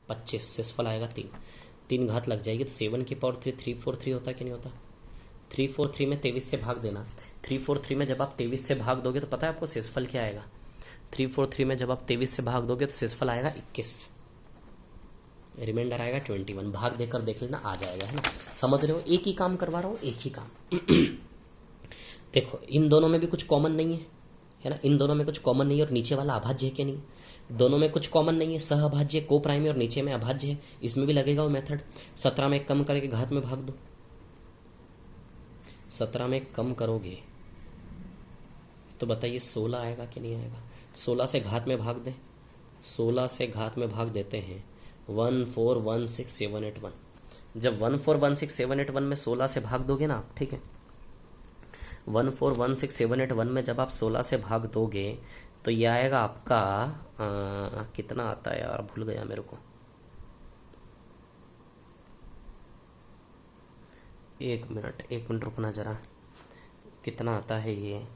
25 शेषफल आएगा 3, 3 घात लग जाएगी तो 7 की पावर 3 343 होता है कि नहीं होता। 343 में 23 से भाग देना। 343 में जब आप 23 से भाग दोगे तो पता है आपको शेषफल क्या आएगा। 343 में जब आप 23 से भाग दोगे तो शेषफल आएगा 21, रिमाइंडर आएगा 21। भाग देकर देख लेना, आ जाएगा, है ना। समझ रहे हो, एक ही काम करवा रहा हूँ, एक ही काम। देखो इन दोनों में भी कुछ कॉमन नहीं है ना, इन दोनों में कुछ कॉमन नहीं है और नीचे वाला अभाज्य है कि नहीं, दोनों में कुछ कॉमन नहीं है, सह अभाज्य को प्राइम और नीचे में अभाज्य है, इसमें भी लगेगा वो मेथड। 17 में कम करके घात में भाग दो, 17 में कम करोगे तो बताइए 16 आएगा कि नहीं आएगा। 16 से घात में भाग दें, 16 से घात में भाग देते हैं 1416781। जब 1416781 में 16 से भाग दोगे ना आप, ठीक है, 1416781 में जब आप 16 से भाग दोगे तो ये आएगा आपका कितना आता है यार, भूल गया मेरे को, एक मिनट रुकना जरा, कितना आता है ये।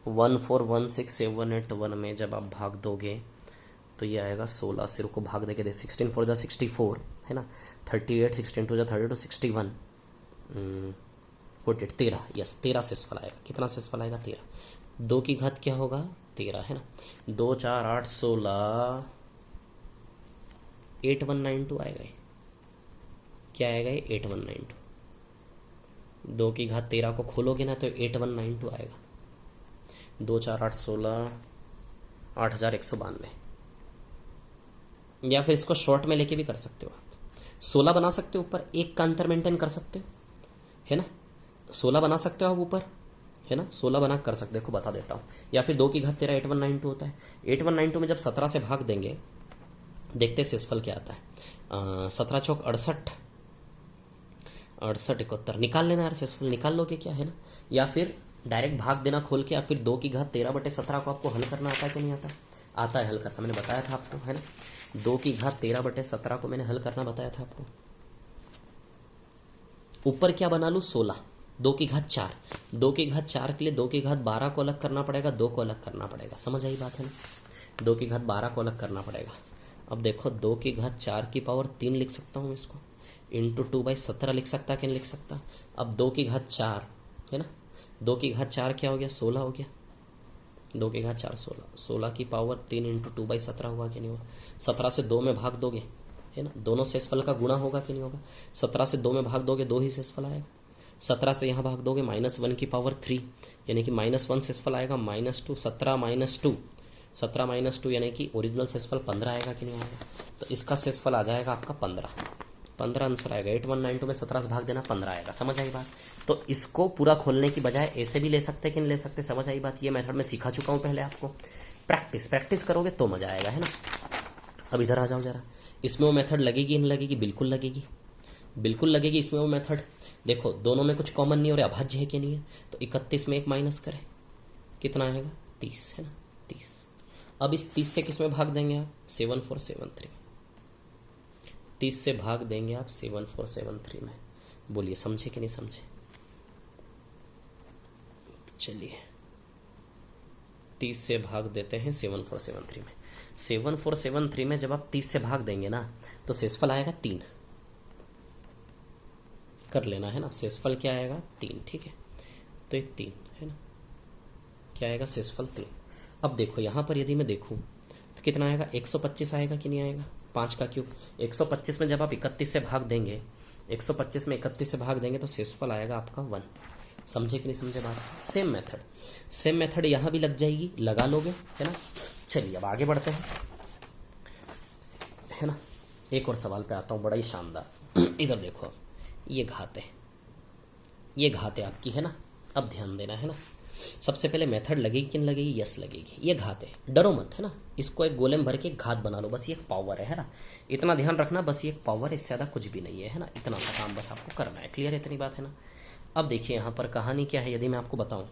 1416781 में जब आप भाग दोगे तो ये आएगा 16 से, रुको भाग देके दे, 16 4 जा 64 है ना, 38 16 2 जा 32 61 48 13, यस 13 शेषफल आएगा। कितना शेषफल आएगा 13, 2 की घात क्या होगा 13 है ना, 2 4 8 16 8192 आएगा ये, क्या आएगा ये 8192। 2 की घात 13 को खोलोगे ना तो 8192 आएगा। 2 4 8 16 8192, या फिर इसको शॉर्ट में लेके भी कर सकते हो आप, 16 बना सकते हो ऊपर, एक का अंतर मेंटेन कर सकते हो, है ना, 16 बना सकते हो आप ऊपर, है ना, 16 बना कर सकते, देखो बता देता हूँ। या फिर 2 की घात 13 8192 होता है। 8192 में जब 17 से भाग देंगे, देखते हैं शेषफल क्या आता है। 17 चौक 68 68 71, निकाल लेना यार शेषफल, निकाल लोगे क्या, है ना। या फिर डायरेक्ट भाग देना खोल के, या फिर 2 की घात 13/17 को आपको हल करना आता है कि नहीं आता, आता है हल करना, मैंने बताया था आपको, है ना। 2 की घात 13/17 को मैंने हल करना बताया था आपको। ऊपर क्या बना लूँ 16, 2 की घात 4, 2 की घात 4 के लिए 2 की घात 12 को अलग करना पड़ेगा, 2 को अलग करना पड़ेगा, समझ आई बात है ना। 2 की घात 12 को अलग करना पड़ेगा। अब देखो 2 की घात 4 की पावर 3 लिख सकता हूँ इसको, इंटू 2/17 लिख सकता कि नहीं लिख सकता। अब 2 की घात 4 है ना, 2 की घात 4 क्या हो गया 16 हो गया, 2 की घात 4 16, 16 की पावर 3 इंटू 2/17 हुआ कि नहीं हुआ। 17 से 2 में भाग दोगे, है ना, दोनों शेषफल का गुणा होगा कि नहीं होगा। 17 से 2 में भाग दोगे 2 ही शेषफल आएगा। 17 से यहाँ भाग दोगे -1 की पावर 3, यानी कि -1 शेषफल आएगा, -2 17 -2 17 -2 यानी कि ओरिजिनल शेषफल 15 आएगा कि नहीं आएगा। तो इसका शेषफल आ जाएगा आपका 15 आंसर आएगा। 8192 में 17 से भाग देना 15 आएगा, समझ आई बात। तो इसको पूरा खोलने की बजाय ऐसे भी ले सकते कि नहीं ले सकते, समझ आई बात। ये मेथड मैं सिखा चुका हूँ पहले आपको, प्रैक्टिस करोगे तो मजा आएगा, है ना। अब इधर आ जाओ जरा, इसमें वो मेथड लगेगी नहीं लगेगी, बिल्कुल लगेगी, बिल्कुल लगेगी इसमें वो मेथड। देखो दोनों में कुछ कॉमन नहीं और अभाज्य है कि नहीं है, तो 31 में एक माइनस करें, कितना आएगा 30, है ना 30। अब इस 30 से किस में भाग देंगे आप 7473, 30 से भाग देंगे आप 7473 में। बोलिए समझे कि नहीं समझे। तो चलिए 30 से भाग देते हैं 7473 में। 7473 में जब आप 30 से भाग देंगे ना तो शेषफल आएगा 3, कर लेना है ना। शेषफल क्या आएगा 3, ठीक है, तो ये 3 है ना, क्या आएगा शेषफल 3। अब देखो यहाँ पर यदि मैं देखूँ तो कितना आएगा 125 आएगा कि नहीं आएगा, 5 का क्यूब। 125 में जब आप 31 से भाग देंगे, 125 में 31 से भाग देंगे तो शेषफल आएगा आपका 1। समझे कि नहीं समझे बात। सेम मेथड यहाँ भी लग जाएगी, लगा लोगे, है ना। चलिए अब आगे बढ़ते हैं, है ना। एक और सवाल पे आता हूँ, बड़ा ही शानदार। इधर देखो, ये घात है आपकी, है ना। अब ध्यान देना, है ना। सबसे पहले मेथड लगेगी कि नहीं लगेगी, यस लगेगी। ये घात है, डरो मत, है ना। इसको एक गोले में भर के घात बना लो, बस ये एक पावर है ना। इतना ध्यान रखना, बस ये एक पावर है, इससे ज़्यादा कुछ भी नहीं है ना। इतना सा काम बस आपको करना है, क्लियर है, इतनी बात है ना। अब देखिए यहाँ पर कहानी क्या है, यदि मैं आपको बताऊँ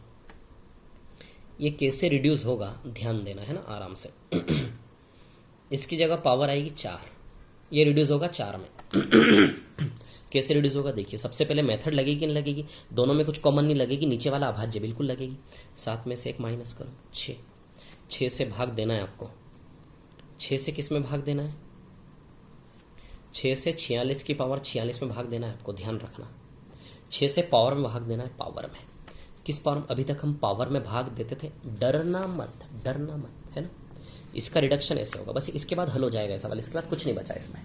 ये कैसे रिड्यूस होगा, ध्यान देना है ना आराम से। इसकी जगह पावर आएगी 4, ये रिड्यूस होगा 4 में। कैसे रिड्यूस होगा देखिए, सबसे पहले मेथड लगेगी कि नहीं लगेगी, दोनों में कुछ कॉमन नहीं लगेगी, नीचे वाला अभाज्य बिल्कुल लगेगी। 7 में से 1 माइनस करो, 6 से भाग देना है आपको। 6 से किस में भाग देना है, 6 से 46 की पावर 46 में भाग देना है आपको, ध्यान रखना। 6 से पावर में भाग देना है, पावर में। किस पावर में? अभी तक हम पावर में भाग देते थे, डरना मत, डरना मत, है ना। इसका रिडक्शन ऐसे होगा, बस इसके बाद हल हो जाएगा सवाल, इसके बाद कुछ नहीं बचा इसमें।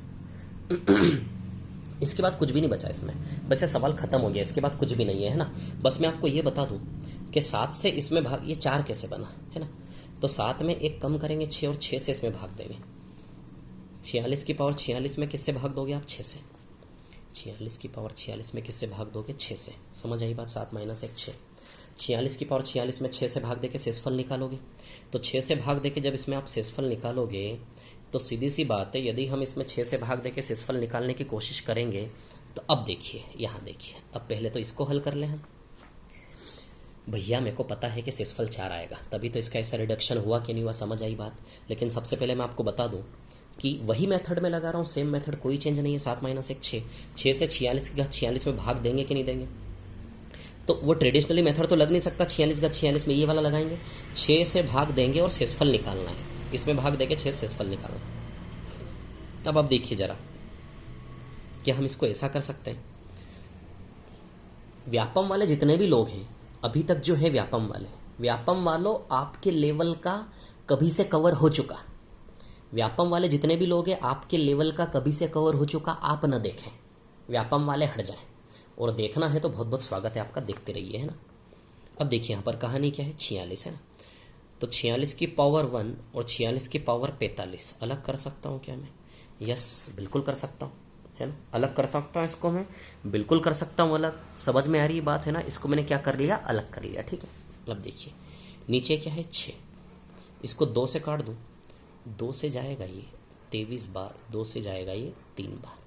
इसके बाद कुछ भी नहीं बचा इसमें, बस ये सवाल खत्म हो गया, इसके बाद कुछ भी नहीं है ना। बस मैं आपको ये बता दूं कि 7 से इसमें भाग, ये 4 कैसे बना, है ना। तो 7 में एक कम करेंगे 6 और 6 से इसमें भाग देंगे। 46 की पावर 46 में किससे भाग दोगे आप? 6 से। 46 की पावर 46 में किससे भाग दोगे? 6 से। समझ आई बात? 7 माइनस 1 6। 46 की पावर 46 में 6 से भाग देके शेषफल निकालोगे। तो 6 से भाग देके जब इसमें आप शेषफल निकालोगे तो सीधी सी बात है, यदि हम इसमें 6 से भाग देके शेषफल निकालने की कोशिश करेंगे तो अब देखिए, यहाँ देखिए, अब पहले तो इसको हल कर लें हम। भैया मेरे को पता है कि शेषफल 4 आएगा, तभी तो इसका ऐसा रिडक्शन हुआ कि नहीं हुआ, समझ आई बात। लेकिन सबसे पहले मैं आपको बता दूं कि वही मेथड में लगा रहा हूँ, सेम मेथड, कोई चेंज नहीं है। 7 माइनस 1 6। 6 से 46 की घात 46 में भाग देंगे कि नहीं देंगे? तो वो ट्रेडिशनली मेथड तो लग नहीं सकता, 46 का 46 में ये वाला लगाएंगे। 6 से भाग देंगे और शेषफल निकालना है, इसमें भाग देंगे 6 से शेषफल निकालना। अब आप देखिए जरा, क्या हम इसको ऐसा कर सकते हैं? व्यापम वाले जितने भी लोग हैं अभी तक जो है, व्यापम वालों आपके लेवल का कभी से कवर हो चुका। व्यापम वाले जितने भी लोग हैं आपके लेवल का कभी से कवर हो चुका, आप न देखें, व्यापम वाले हट जाएं। और देखना है तो बहुत बहुत स्वागत है आपका, देखते रहिए, है ना। अब देखिए यहाँ पर कहानी क्या है, 46 है ना। तो 46 की पावर 1 और 46 की पावर 45 अलग कर सकता हूँ क्या मैं? यस, बिल्कुल कर सकता हूँ, है ना। अलग कर सकता हूँ इसको मैं, बिल्कुल कर सकता हूँ अलग। समझ में आ रही बात, है ना। इसको मैंने क्या कर लिया? अलग कर लिया, ठीक है। अब देखिए नीचे क्या है? 6। इसको 2 से काट दूँ, 2 से जाएगा ये 23 बार, 2 से जाएगा ये 3 बार।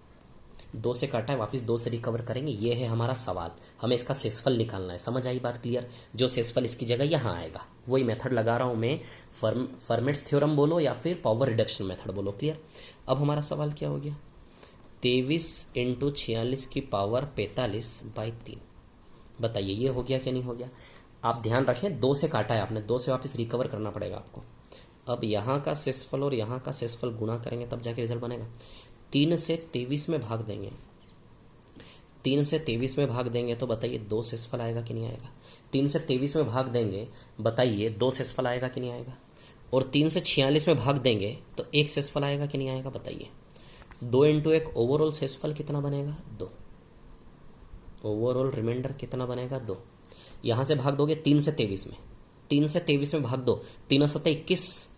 2 से काटा है, वापस 2 से रिकवर करेंगे। ये है हमारा सवाल, हमें इसका शेषफल निकालना है। समझ आई बात? क्लियर। जो शेषफल इसकी जगह यहाँ आएगा, वही मेथड लगा रहा हूँ मैं, फर्मेट्स थ्योरम बोलो या फिर पावर रिडक्शन मेथड बोलो। क्लियर। अब हमारा सवाल क्या हो गया? 23 इंटू 46 की पावर 45/3। बताइए ये हो गया क्या नहीं हो गया? आप ध्यान रखें, 2 से काटा है आपने, 2 से वापस रिकवर करना पड़ेगा आपको। अब यहाँ का शेषफल और यहाँ का शेषफल गुणा करेंगे तब जाके रिजल्ट बनेगा। 3 से 23 में भाग देंगे, 3 से 23 में भाग देंगे तो बताइए 2 शेषफल आएगा कि नहीं आएगा? 3 से 23 में भाग देंगे, बताइए 2 शेषफल आएगा कि नहीं आएगा? और 3 से 46 में भाग देंगे तो 1 शेषफल आएगा कि नहीं आएगा? बताइए। 2 इंटू 1 ओवरऑल शेषफल कितना बनेगा? 2। ओवरऑल रिमाइंडर कितना बनेगा? 2। यहाँ से भाग दोगे 3 से 23 में, 3 से 23 में भाग दो, 3 7 21,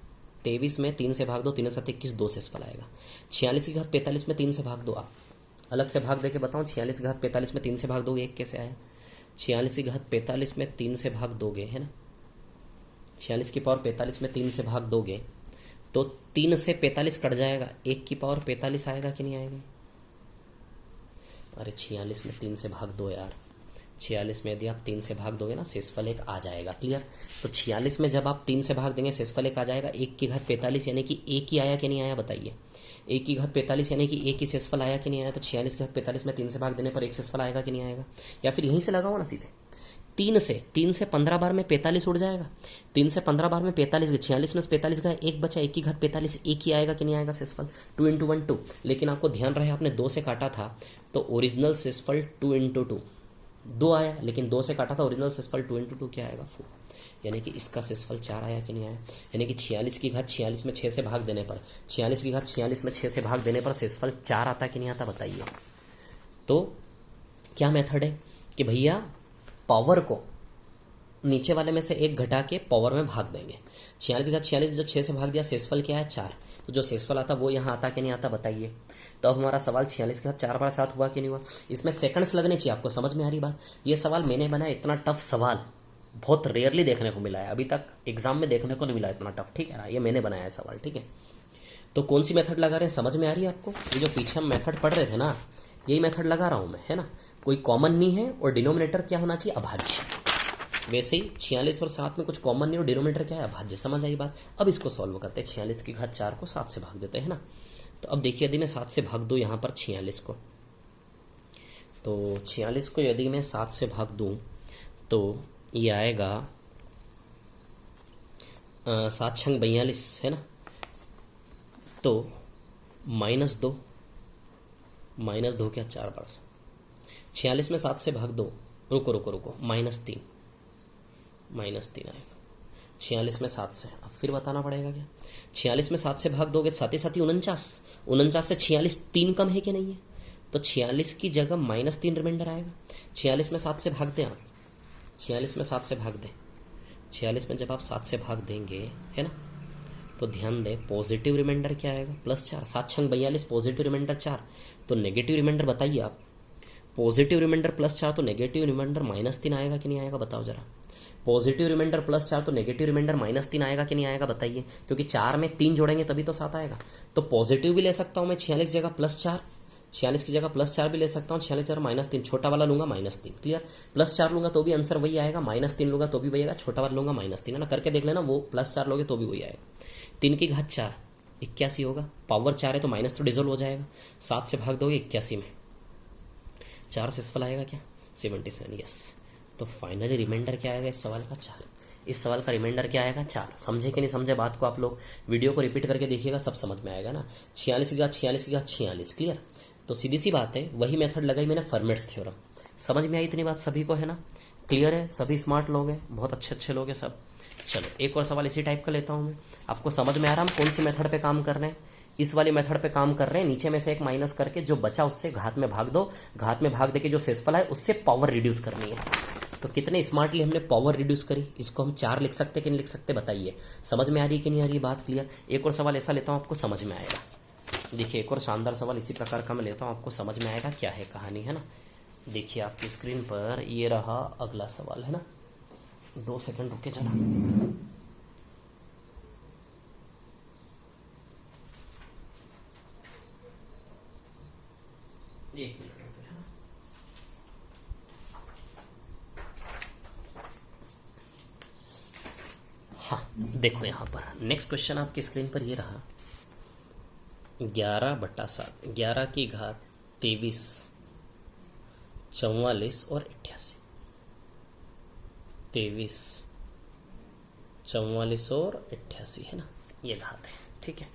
23 में 3 से भाग दो, 3 7 21, 2 शेषफल आएगा। 46 की घात 45 में 3 से भाग दो, आप अलग से भाग देके बताओ। 46 की घात 45 में 3 से भाग दोगे, 1 कैसे आया? 46 की घात 45 में 3 से भाग दोगे, है ना। 46 की पावर 45 में 3 से भाग दोगे तो 3 से 45 कट जाएगा, 1 की पावर 45 आएगा कि नहीं आएगा? अरे 46 में 3 से भाग दो यार, 46 में यदि आप 3 से भाग दोगे ना, शेषफल 1 आ जाएगा। क्लियर। तो 46 में जब आप 3 से भाग देंगे शेषफल 1 आ जाएगा। 1 की घात 45 यानी कि 1 ही आया कि नहीं आया? बताइए। 1 की घात 45 यानी कि 1 ही शेषफल आया कि नहीं आया? तो 46 की घात 45 में 3 से भाग देने पर 1 शेषफल आएगा कि नहीं आएगा? या फिर यहीं से लगाओ ना सीधे। 3 से 15 बार में 45 उड़ जाएगा। 3 से 15 बार में 45, 46 में 45 का 1 बचा, 1 की घात 45, 1 ही आएगा कि नहीं आएगा शेषफल? 2 इंटू 1 2। लेकिन आपको ध्यान रहे आपने 2 से काटा था तो ओरिजिनल शेषफल 2 इंटू 2 2 आया, लेकिन 2 से काटा था, ओरिजिनल शेषफल 2 इंटू 2 क्या आएगा? 4। यानी कि इसका शेषफल 4 आया कि नहीं आया? यानी कि 46 की घात 46 में 6 से भाग देने पर, 46 की घात 46 में 6 से भाग देने पर शेषफल 4 आता कि नहीं आता? बताइए। तो क्या मेथड है कि भैया पावर को नीचे वाले में से 1 घटा के पावर में भाग देंगे। 46 की घात 46 जब 6 से भाग दिया, शेषफल क्या है? 4। तो जो शेषफल आता वो यहाँ आता कि नहीं आता? बताइए। तो अब हमारा सवाल 46 के साथ 4 बार 7 हुआ कि नहीं हुआ? इसमें सेकंड्स लगने चाहिए आपको। समझ में आ रही बात? ये सवाल मैंने बनाया, इतना टफ सवाल बहुत रेयरली देखने को मिला है, अभी तक एग्जाम में देखने को नहीं मिला इतना टफ, ठीक है ना। ये मैंने बनाया है सवाल, ठीक है। तो कौन सी मेथड लगा रहे हैं, समझ में आ रही है आपको? ये जो पीछे हम मेथड पढ़ रहे थे ना, यही मेथड लगा रहा हूं मैं, है ना। कोई कॉमन नहीं है और डिनोमिनेटर क्या होना चाहिए? अभाज्य। वैसे ही 46 और 7 में कुछ कॉमन नहीं और डिनोमिनेटर क्या है? अभाज्य। समझ आई बात? अब इसको सॉल्व करते हैं। 46 की घात 4 को 7 से भाग देते हैं ना। तो अब देखिए यदि मैं 7 से भाग दूं यहाँ पर 46 को, तो 46 को यदि मैं 7 से भाग दूं तो ये आएगा 7 छंग 42, है ना। तो -2 माइनस 2×4 46 में 7 से भाग दो, रुको रुको रुको, -3 आएगा 46 में 7 से। अब फिर बताना पड़ेगा क्या, 46 में 7 से भाग दोगे साथ ही 49 से 46 3 कम है कि नहीं है, तो 46 की जगह -3 रिमाइंडर आएगा। 46 में 7 से भाग दें आप, 46 में 7 से भाग दें, 46 में जब आप 7 से भाग देंगे है ना, तो ध्यान दें पॉजिटिव रिमाइंडर क्या आएगा, +4, 7 6 42, पॉजिटिव रिमाइंडर 4, तो नेगेटिव रिमाइंडर बताइए आप, पॉजिटिव रिमाइंडर +4 तो नेगेटिव रिमाइंडर -3 आएगा कि नहीं आएगा, बताओ जरा। पॉजिटिव रिमाइंडर +4 तो नेगेटिव रिमाइंडर -3 आएगा कि नहीं आएगा, बताइए, क्योंकि 4 में 3 जोड़ेंगे तभी तो 7 आएगा। तो पॉजिटिव भी ले सकता हूं मैं 46 जगह +4, 46 की जगह +4 भी ले सकता हूँ, 46 जगह -3, छोटा वाला लूंगा -3, क्लियर। +4 लूंगा तो भी आंसर वही आएगा, -3 लूंगा तो भी वही आएगा, छोटा वाला लूंगा -3, है ना, करके देख लेना, वो +4 लोगे तो भी वही आएगा। 3 की घात 4 81 होगा, पावर 4 है तो माइनस तो डिजोल्व हो जाएगा, 7 से भाग दोगे 81 में, 4 से सफल आएगा क्या, 77, यस। तो फाइनली रिमाइंडर क्या आएगा इस सवाल का, 4। इस सवाल का रिमाइंडर क्या आएगा, 4। समझे कि नहीं समझे बात को, आप लोग वीडियो को रिपीट करके देखिएगा, सब समझ में आएगा ना। 46 की घात 46 की घात 46, क्लियर। तो सीधी सी बात है, वही मेथड लगाई मैंने, फर्मेट्स थ्योरम। समझ में आई इतनी बात सभी को, है ना, क्लियर है, सभी स्मार्ट लोग हैं, बहुत अच्छे लोग हैं सब। चलो एक और सवाल इसी टाइप का लेता हूं मैं, आपको समझ में आ रहा हम कौन सी मेथड पे काम कर रहे हैं, इस वाली मेथड पे काम कर रहे हैं। नीचे में से एक माइनस करके जो बचा उससे घात में भाग दो, घात में भाग देके जो शेषफल है उससे पावर रिड्यूस करनी है। तो कितने स्मार्टली हमने पावर रिड्यूस करी, इसको हम 4 लिख सकते कि नहीं लिख सकते, बताइए। समझ में आ रही है कि नहीं आ रही बात, क्लियर। एक और सवाल ऐसा लेता हूं आपको समझ में आएगा, देखिए एक और शानदार सवाल इसी प्रकार का मैं लेता हूं, आपको समझ में आएगा क्या है कहानी, है ना। देखिए आपकी स्क्रीन पर ये रहा अगला सवाल, है ना, 2 सेकंड रुके जरा। एक मिनट रुके, है ना। हाँ देखो यहाँ पर नेक्स्ट क्वेश्चन आपकी स्क्रीन पर ये रहा, 11/7, 11 की घात 23, 44 और 88, 23, 44 और 88, है ना, ये घात है, ठीक है।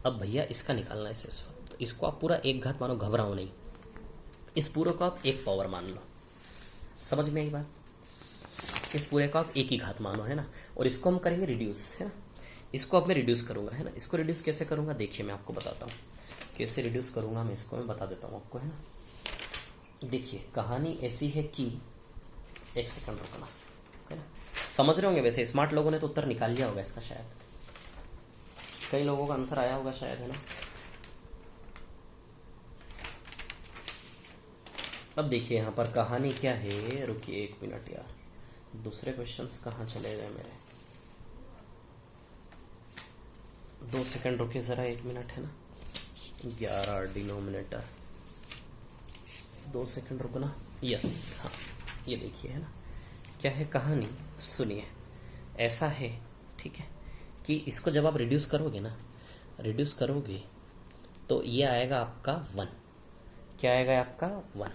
अब भैया इसका निकालना है शेषफल, तो इसको आप पूरा एक घात मानो, घबराओ नहीं, इस पूरे को आप एक पावर मान लो, समझ में आई बात, इस पूरे को आप एक ही घात मानो, है ना। और इसको हम करेंगे रिड्यूस, है ना, इसको अब मैं रिड्यूस करूंगा, है ना। इसको रिड्यूस कैसे करूंगा, देखिए मैं आपको बताता हूँ कैसे रिड्यूस करूंगा मैं इसको, मैं बता देता हूँ आपको, है ना। देखिए कहानी ऐसी है कि, एक सेकंड रुकना, है ना। समझ रहे होंगे, वैसे स्मार्ट लोगों ने तो उत्तर निकाल लिया होगा इसका, शायद कई लोगों का आंसर आया होगा शायद, है ना। अब देखिए यहाँ पर कहानी क्या है, रुकिए 1 मिनट यार, दूसरे क्वेश्चंस कहाँ चले गए मेरे, 2 सेकंड रुकिए जरा, 1 मिनट, है ना। 11 डिनोमिनेटर, 2 सेकंड रुकना, यस। हाँ ये देखिए, है ना, क्या है कहानी, सुनिए। ऐसा है, ठीक है, कि इसको जब आप रिड्यूस करोगे ना, रिड्यूस करोगे तो ये आएगा आपका 1, क्या आएगा आपका 1,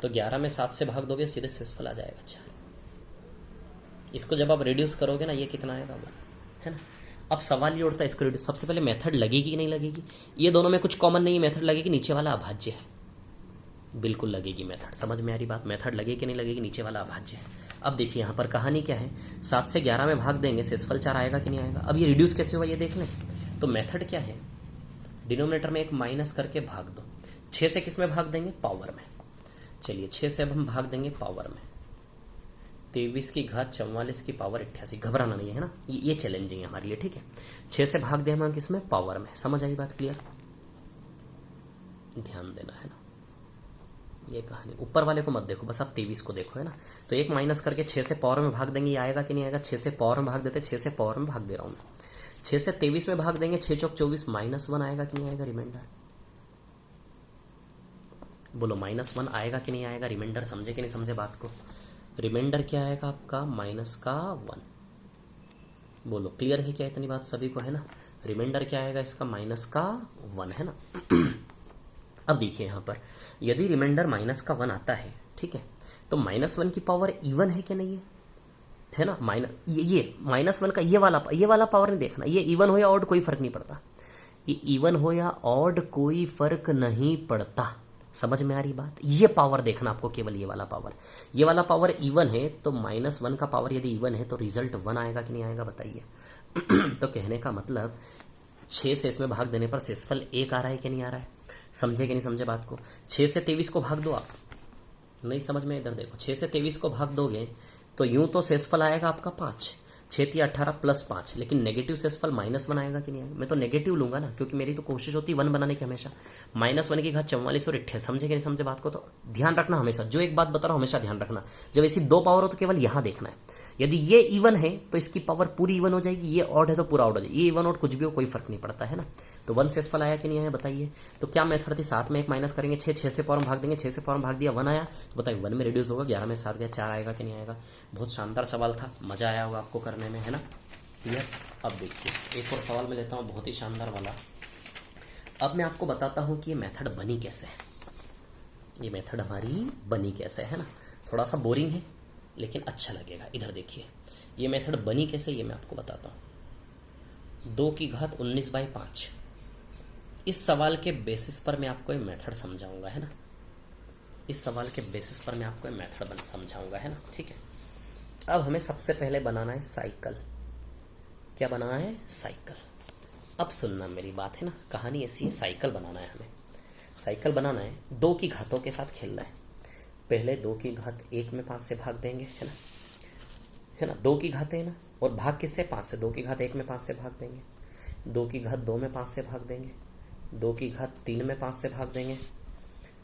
तो 11 में 7 से भाग दोगे सीधे शेषफल आ जाएगा 4। इसको जब आप रिड्यूस करोगे ना, ये कितना आएगा 1, है ना। अब सवाल ये उठता है इसको रिड्यूस, सबसे पहले मेथड लगेगी कि नहीं लगेगी, ये दोनों में कुछ कॉमन नहीं है, मेथड लगेगी, नीचे वाला अभाज्य है, बिल्कुल लगेगी मेथड, समझ में आ रही बात, मेथड लगेगी कि नहीं लगेगी, नीचे वाला अभाज्य है। अब देखिए यहाँ पर कहानी क्या है, 7 से 11 में भाग देंगे शेषफल 4 आएगा कि नहीं आएगा। अब ये रिड्यूस कैसे हुआ ये देख लें, तो मेथड क्या है, डिनोमिनेटर में एक माइनस करके भाग दो, 6 से किस में भाग देंगे, पावर में। चलिए 6 से अब हम भाग देंगे पावर में, 23 की घात 44 की पावर 88, घबराना नहीं है ना, ये चैलेंजिंग है हमारे लिए, ठीक है। 6 से भाग दें हम किसमें, पावर में, समझ आई बात, क्लियर, ध्यान देना है ना। ये कहानी ऊपर वाले को मत देखो, बस आप 23 को देखो, है ना। तो एक माइनस करके 6 से पावर में भाग देंगे, ये आएगा कि नहीं आएगा, 6 से पावर में भाग देते, 6 से पावर में भाग दे रहा हूं मैं, 6 से 23 में भाग देंगे, 6 चौक 24, -1 आएगा कि नहीं आएगा रिमाइंडर, बोलो -1 आएगा कि नहीं आएगा रिमाइंडर, समझे कि नहीं समझे बात को। रिमाइंडर क्या आएगा आपका, -1, बोलो क्लियर है क्या इतनी बात सभी को, है ना। रिमाइंडर क्या आएगा इसका, -1, है ना। अब देखिए यहाँ पर यदि रिमाइंडर -1 आता है, ठीक है, तो -1 की पावर इवन है कि नहीं है ना। ये -1 का ये वाला पावर नहीं देखना, ये इवन हो या ऑड कोई फर्क नहीं पड़ता, ये इवन हो या ऑड कोई फर्क नहीं पड़ता, समझ में आ रही बात? ये पावर देखना आपको, केवल ये वाला पावर इवन है तो -1 का पावर यदि इवन है तो रिजल्ट 1 आएगा कि नहीं आएगा बताइए। तो कहने का मतलब 6 से इसमें भाग देने पर शेषफल 1 आ रहा है कि नहीं आ रहा है? समझे कि नहीं समझे बात को? 6 से 23 को भाग दो आप, नहीं समझ में? इधर देखो, 6 से 23 को भाग दोगे तो यूं तो शेषफल आएगा आपका 5, 6 18 प्लस 5, लेकिन नेगेटिव शेषफल -1 आएगा कि नहीं आएगा? मैं तो नेगेटिव लूंगा ना, क्योंकि मेरी तो कोशिश होती है 1 बनाने की हमेशा। -1 की घात 44 और 28, समझे कि नहीं समझे बात को? तो ध्यान रखना हमेशा, जो एक बात बता रहा हूं हमेशा ध्यान रखना। जब ऐसी 2 पावर हो तो केवल यहां देखना है। यदि ये इवन है तो इसकी पावर पूरी इवन हो जाएगी, ये ऑड है तो पूरा ऑड हो जाएगी। ये इवन ऑड कुछ भी हो, कोई फर्क नहीं पड़ता है ना। तो 1 शेषफल आया कि नहीं आया बताइए? तो क्या मेथड थी? 7 में 1 माइनस करेंगे, 6 से पावर में भाग देंगे, 6 से पावर में भाग दिया 1 आया, तो बताइए 1 में रिड्यूस होगा, 11 में 7 गया 4 आएगा कि नहीं आएगा? बहुत शानदार सवाल था, मजा आया होगा आपको करने में, है ना? क्लियर? अब देखिए एक और सवाल मैं लेता हूँ, बहुत ही शानदार वाला। अब मैं आपको बताता हूँ कि ये मेथड बनी कैसे है। ये मेथड हमारी बनी कैसे है ना? थोड़ा सा बोरिंग है लेकिन अच्छा लगेगा। इधर देखिए ये मेथड बनी कैसे, ये मैं आपको बताता हूँ। 2 की घात 19/5, इस सवाल के बेसिस पर मैं आपको ये मेथड समझाऊंगा, है ना? इस सवाल के बेसिस पर मैं आपको ये मेथड समझाऊंगा, है ना? ठीक है। अब हमें सबसे पहले बनाना है साइकिल। क्या बनाना है? साइकिल। अब सुनना मेरी बात, है ना? कहानी ऐसी है, साइकिल बनाना है हमें। साइकिल बनाना है, 2 की घातों के साथ खेलना है। पहले 2 की घात 1 में 5 से भाग देंगे, है ना? है ना? 2 की घातें है ना, और भाग किससे? 5 से। 2 की घात 1 में 5 से भाग देंगे, 2 की घात 2 में 5 से भाग देंगे, 2 की घात 3 में 5 से भाग देंगे,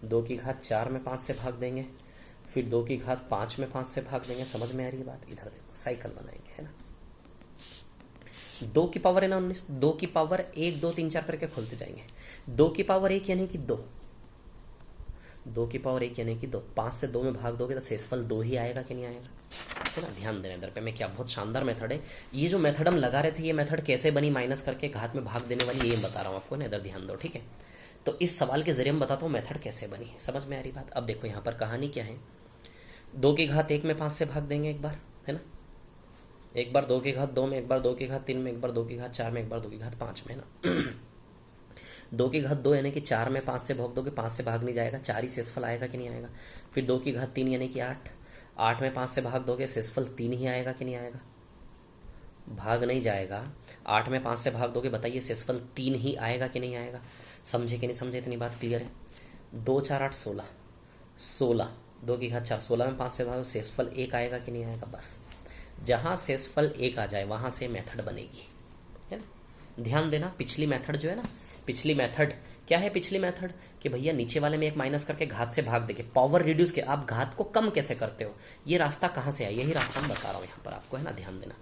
2 की घात 4 में 5 से भाग देंगे, फिर 2 की घात 5 में 5 से भाग देंगे। समझ में आ रही है बात? इधर देखो साइकिल बनाएंगे, है ना? 2 की पावर है ना 19, 2 की पावर 1 2 3 4 करके खोलते जाएंगे। 2 की पावर 1 यानी कि 2, 2 की पावर 1 यानी कि 2। 5 से 2 में भाग दोगे तो शेषफल 2 ही आएगा कि नहीं आएगा? है ना? ध्यान देना इधर पे, मैं क्या बहुत शानदार मेथड है ये। जो मेथड हम लगा रहे थे, ये मेथड कैसे बनी माइनस करके घात में भाग देने वाली, ये बता रहा हूँ आपको ना। इधर ध्यान दो, ठीक है? तो इस सवाल के जरिए मैं बताता हूँ मेथड कैसे बनी। समझ में आ रही बात? अब देखो यहाँ पर कहानी क्या है। 2 की घात 1 में 5 से भाग देंगे एक बार, है ना? एक बार 2 की घात 2 में, एक बार 2 की घात 3 में, एक बार 2 की घात 4 में, एक बार 2 की घात 5 में, है ना? 2 की घात 2 यानी कि 4 में 5 से भाग दोगे, 5 से भाग नहीं जाएगा, 4 ही शेषफल आएगा कि नहीं आएगा? फिर 2 की घात 3 यानी कि 8, 8 में 5 से भाग दोगे, शेषफल 3 ही आएगा कि नहीं आएगा? भाग नहीं जाएगा। 8 में 5 से भाग दोगे, बताइए शेषफल 3 ही आएगा कि नहीं आएगा? समझे कि नहीं समझे? इतनी बात क्लियर है? 2 4 8 16, 16, 2 की घात 4, 16 में 5 से भाग, शेषफल 1 आएगा कि नहीं आएगा? बस जहां शेषफल 1 आ जाए वहां से मेथड बनेगी, है ना? ध्यान देना, पिछली मेथड जो है ना, पिछली मेथड क्या है? पिछली मेथड कि भैया नीचे वाले में 1 माइनस करके घात से भाग देके पावर रिड्यूस के आप घात को कम कैसे करते हो, ये रास्ता कहां से आया, यही रास्ता मैं बता रहा हूं यहाँ पर आपको, है ना? ध्यान देना।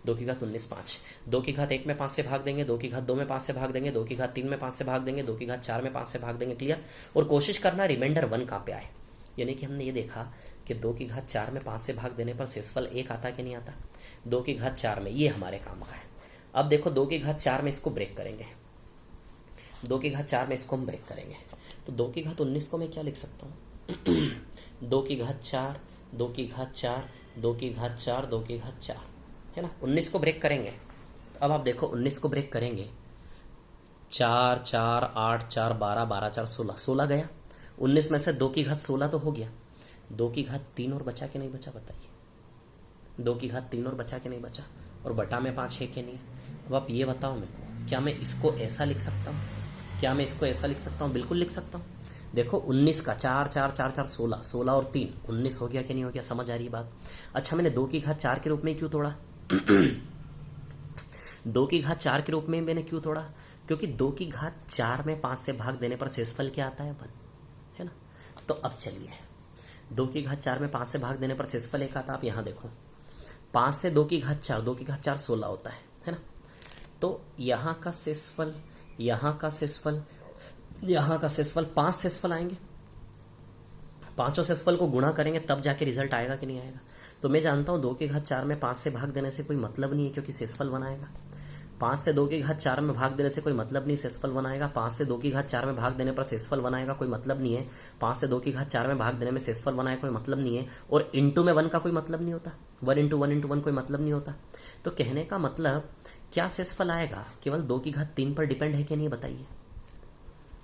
2 की घात 19 5, 2 की घात 1 में 5 से भाग देंगे, 2 की घात 2 में 5 से भाग देंगे, 2 की घात 3 में 5 से भाग देंगे, 2 की घात 4 में 5 से भाग देंगे। क्लियर? और कोशिश करना रिमाइंडर 1 कहाँ पे आए। यानी कि हमने ये देखा कि 2 की घात 4 में 5 से भाग देने पर शेषफल 1 आता कि नहीं आता? 2 की घात 4 में, ये हमारे काम का है। अब देखो 2 की घात 4 में इसको ब्रेक करेंगे, 2 की घात 4 में इसको हम ब्रेक करेंगे, तो 2 की घात 19 को मैं क्या लिख सकता हूँ? 2 की घात 4, 2 की घात 4, 2 की घात 4, 2 की घात 4, है ना? 19 को ब्रेक करेंगे। अब आप देखो 19 को ब्रेक करेंगे, 4 4 8 4 12, 12 4 16, 16 गया। 19 में से 2 की घात 16 तो हो गया, 2 की घात 3 और बचा के नहीं बचा? बताइए 2 की घात 3 और बचा के नहीं बचा? और बटा में 5 है कि नहीं? अब आप ये बताओ मेरे को, क्या मैं इसको ऐसा लिख सकता हूँ? क्या मैं इसको ऐसा लिख सकता हूँ? बिल्कुल लिख सकता हूँ। देखो 19 का 4 4 4 4 16, 16 और 3 19 हो गया कि नहीं हो गया? समझ आ रही बात? अच्छा मैंने 2 की घात 4 के रूप में क्यों तोड़ा? 2 की घात 4 के रूप में मैंने क्यों तोड़ा? क्योंकि 2 की घात 4 में 5 से भाग देने पर शेषफल क्या आता है? 1, है ना? तो अब चलिए 2 की घात 4 में 5 से भाग देने पर शेषफल 1 आता। आप यहां देखो 5 से 2 की घात 4, 2 की घात 4 16 होता है ना? तो यहां का शेषफल, यहां का शेषफल, यहां का शेषफल, 5 शेषफल आएंगे, पांचों शेषफल को गुणा करेंगे तब जाके रिजल्ट आएगा कि नहीं आएगा? तो मैं जानता हूं 2 की घात 4 में 5 से भाग देने से कोई मतलब नहीं है, क्योंकि शेषफल 1 आएगा। 5 से 2 की घात 4 में भाग देने से कोई मतलब नहीं, शेषफल 1 आएगा। 5 से 2 की घात 4 में भाग देने पर शेषफल 1 आएगा, कोई मतलब नहीं है। 5 से 2 की घात 4 में भाग देने में शेषफल 1 आएगा, कोई मतलब नहीं है। और इंटू में 1 का कोई मतलब नहीं होता, 1 इंटू 1 इंटू 1 कोई मतलब नहीं होता। तो कहने का मतलब क्या शेषफल आएगा केवल 2 की घात 3 पर डिपेंड है कि नहीं? बताइए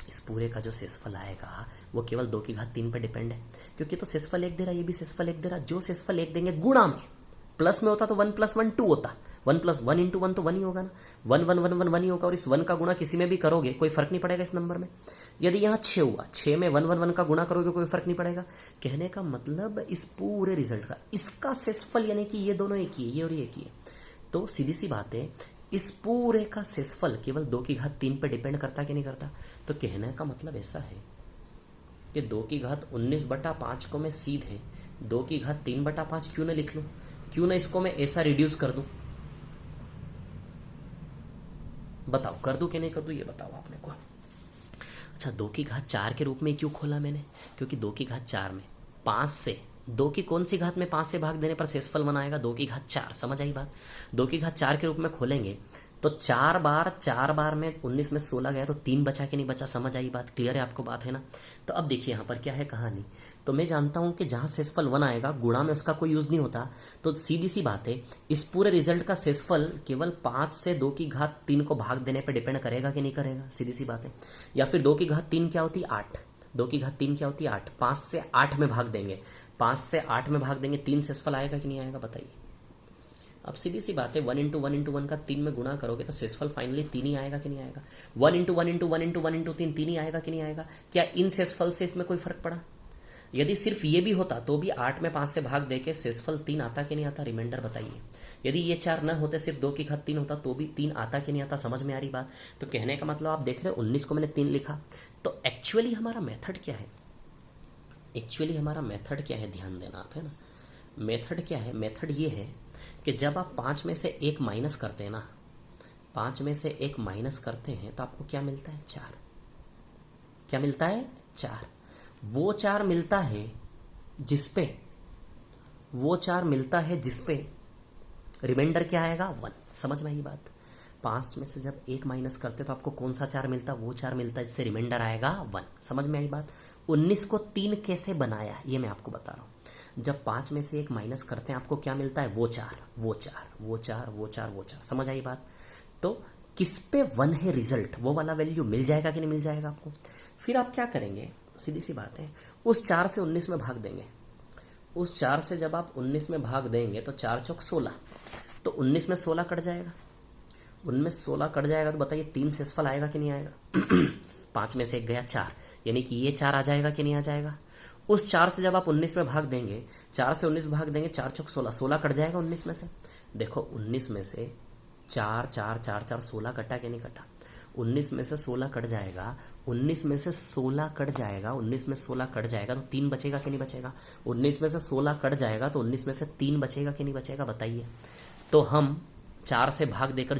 इस पूरे का जो शेषफल आएगा वो केवल 2 की घात 3 पे डिपेंड है, क्योंकि तो शेषफल 1 दे रहा है, ये भी शेषफल 1 दे रहा है। जो शेषफल 1 देंगे गुणा में, प्लस में होता तो 1 + 1 2 होता, 1 + 1 × 1 तो 1 ही होगा ना, 1 1 1 1 1 ही होगा। और इस 1 का गुणा किसी में भी करोगे कोई फर्क नहीं पड़ेगा इस नंबर में। यदि यहाँ 6 हुआ, 6 में 1 1 1 का गुणा करोगे कोई फर्क नहीं पड़ेगा। कहने का मतलब इस पूरे रिजल्ट का इसका शेषफल यानी कि ये दोनों एक ही है, ये और ये एक ही है। तो सीधी सी बात है, इस पूरे का शेषफल केवल 2 की घात 3 पे डिपेंड करता कि नहीं करता। तो कहने का मतलब ऐसा है कि 2 की घात 19/5 को मैं सीधे 2 की घात 3/5 क्यों ना लिख लूं, क्यों ना इसको मैं ऐसा रिड्यूस कर दूं। बताओ कर दूं कि नहीं कर दूं, ये बताओ आपने को। अच्छा, 2 की घात 4 के रूप में क्यों खोला मैंने, क्योंकि 2 की घात 4 में 5 से 2 की कौन सी घात में 5 से भाग देने पर शेषफल बन आएगा, 2 की घात 4। समझ आई बात। 2 की घात 4 के रूप में खोलेंगे तो 4 बार में 19 में 16 गया तो 3 बचा कि नहीं बचा। समझ आई बात, क्लियर है आपको बात है ना। तो अब देखिए यहाँ पर क्या है कहानी। तो मैं जानता हूं कि जहां शेषफल 1 आएगा गुणा में उसका कोई यूज नहीं होता। तो सीधी सी बात है, इस पूरे रिजल्ट का शेषफल केवल 5 से 2 की घात 3 को भाग देने पर डिपेंड करेगा कि नहीं करेगा। सीधी सी बात है। या फिर 2 की घात 3 क्या होती है, 8। 2 की घात 3 क्या होती है, 8। 5 से 8 में भाग देंगे, 5 से 8 में भाग देंगे, 3 शेषफल आएगा कि नहीं आएगा बताइए। अब सीधी सी बात है, 1 × 1 × 1 का 3 में गुणा करोगे तो शेषफल फाइनली 3 ही आएगा कि नहीं आएगा। 1 × 1 × 1 × 1 × 3 3 ही आएगा कि नहीं आएगा। क्या इन शेषफल से इसमें कोई फर्क पड़ा। यदि सिर्फ ये भी होता तो भी 8 में 5 से भाग देके शेषफल 3 आता कि नहीं आता, रिमाइंडर बताइए। यदि ये 4 न होते, सिर्फ 2 की घात 3 होता तो भी 3 आता कि नहीं आता। समझ में आ रही बात। तो कहने का मतलब आप देख रहे हो 19 को मैंने 3 लिखा। तो एक्चुअली हमारा मेथड क्या है, एक्चुअली हमारा मेथड क्या है, ध्यान देना आप, है ना। मेथड क्या है, मेथड ये है कि जब आप 5 में से 1 माइनस करते हैं ना, 5 में से 1 माइनस करते हैं तो आपको क्या मिलता है, 4। क्या मिलता है, 4। वो 4 मिलता है जिसपे, वो 4 मिलता है जिसपे रिमाइंडर क्या आएगा, 1। समझ में आई बात। 5 में से जब 1 माइनस करते तो आपको कौन सा 4 मिलता, वो 4 मिलता है जिससे रिमाइंडर आएगा 1। समझ में आई बात। 19 को 3 कैसे बनाया ये मैं आपको बता रहा हूं। जब 5 में से 1 माइनस करते हैं आपको क्या मिलता है, वो 4 वो 4 वो 4 वो 4 वो 4। समझ आई बात। तो किस पे 1 है रिजल्ट, वो वाला वैल्यू मिल जाएगा कि नहीं मिल जाएगा आपको। फिर आप क्या करेंगे, सीधी सी बात है, उस 4 से 19 में भाग देंगे। उस 4 से जब आप 19 में भाग देंगे तो 4 चौक 16, तो 19 में 16 कट जाएगा। उनमें 16 कट जाएगा तो बताइए 3 शेषफल आएगा कि नहीं आएगा। 5 में से 1 गया 4, यानी कि ये 4 आ जाएगा कि नहीं आ जाएगा। उस 4 से जब आप 19 में भाग देंगे, 4 से 19 भाग देंगे, 4 चौक 16, 16 कट जाएगा 19 में से। देखो 19 में से 4 4 4 4 16 कटा कि नहीं कटा। 19 में से 16 कट जाएगा, 19 में से 16 कट जाएगा, 19 में 16 कट जाएगा तो 3 बचेगा कि नहीं बचेगा। 19 में से 16 कट जाएगा तो 19 में से 3 बचेगा कि नहीं बचेगा बताइए। तो हम 4 से भाग देकर जो